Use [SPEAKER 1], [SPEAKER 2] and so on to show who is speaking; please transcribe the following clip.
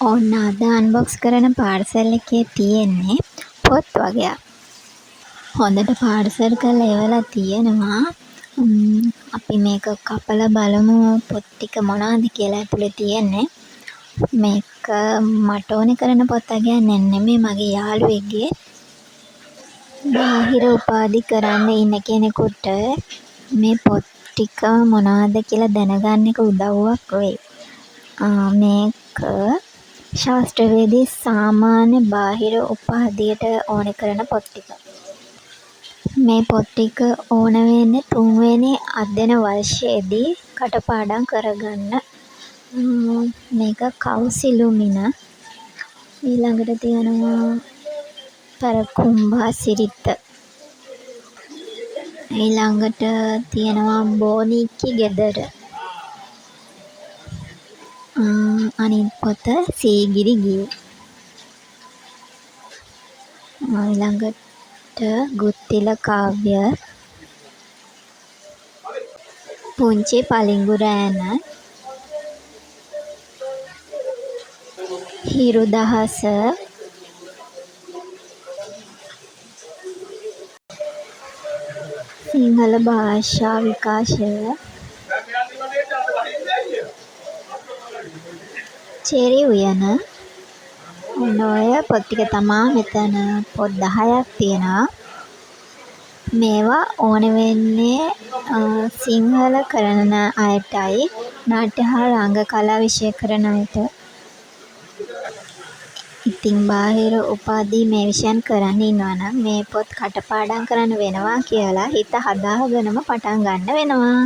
[SPEAKER 1] ඔන්න අද අන්බොක්ස් කරන පාර්සල් එකේ තියෙන්නේ පොත් වගයක්. හොඳට පාර්සල් කරලා එවලා තියෙනවා. අපි මේක කපලා බලමු පොත් ටික මොනවද කියලා ඇතුලේ තියෙන්නේ. මේක මට ඕනේ කරන පොත් වගයක් නෙමෙයි මගේ යාළුවෙක්ගේ. බාහිර උපාධි කරන්න ඉන්න කෙනෙකුට මේ පොත් ටික මොනවද කියලා දැනගන්න එක උදව්වක් වෙයි. මේක ශාස්ත්‍රවේදී සාමාන්‍ය බාහිර උපාධියට ඕන කරන පොත් ටික. මේ පොත් ටික ඕන වෙන්නේ 3 වෙනි අධ්‍යයන වර්ෂයේදී කටපාඩම් කරගන්න. මේක කවුසිලුමින. ඊළඟට තියෙනවා පරකුම්බා සිරිත. ඊළඟට තියෙනවා බෝනික්කි ගෙදර. අනිත් පොත සීගිරි ගිය. ඊළඟට ගුත්තිල කාව්‍ය, පුංචි පලිඟු රෑන, හිරු දහස, සිංහල භාෂා විකාශය, චෙරි උයන. ඔන්න ඔය පොත් ටික තමා මෙතන පොත් 10ක් තියෙනවා. මේවා ඕන වෙන්නේ සිංහල කරන අයටයි නාට්‍ය හා රංග කලා විෂය කරන අයට. ඉතින් බාහිර උපාධි මේ විෂයන් කරන්න ඉන්නවා නම් මේ පොත් කටපාඩම් කරන්න වෙනවා කියලා හිත හදාගෙනම පටන් ගන්න වෙනවා.